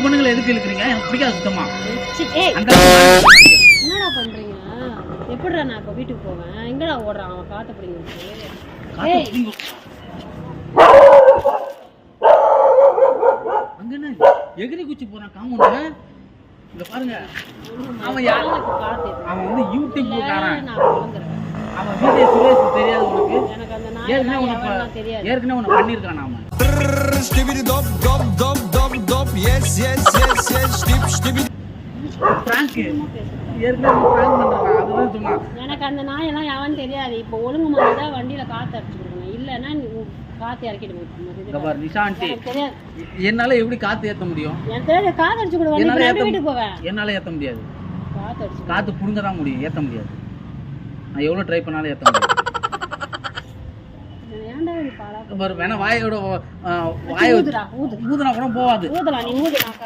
பொண்ணுங்களை எதுக்கு இழுக்கிறீங்க? எனக்கு பிடிக்காது சுத்தமா. என்னடா பண்றீங்க? எப்படிடா நான் இப்ப வீட்டுக்கு போவேன்? எங்கடா ஓடுறான் அவன்? காத்த பிடிங்க. அங்க என்ன எகிரி குச்சி போறான் காமௌண்ட்ல. இங்க பாருங்க. அவன் யாரு? அவன் வந்து யூடியூப் காரன். அவன் வீடியோ சுரேஷ் தெரியாது உங்களுக்கு? எனக்கு அந்த நாய் தெரியாது. ஏற்கனவே உன்னை பண்ணிருக்கான் அவன். எனக்கு அந்த நாயெல்லாம் யாவன்னு தெரியாது. இப்போ ஒழுங்கு மாதிரி தான் வண்டியில காத்து அடிச்சு கொடுக்கணும். இல்லைன்னா காத்து இறக்கிட்டு நிஷாந்தி என்னால எப்படி காத்து ஏத்த முடியும்? காத்து அடிச்சு கொடுவேன். வீட்டுக்கு போவேன். என்னால ஏத்த முடியாது. காத்து புடுங்க தான் முடியும், ஏத்த முடியாது. நான் எவ்வளவு ட்ரை பண்ணாலும் ஏத்த முடியாது. வேணா வாயோட வாய ஊதுனா கூட போவாது.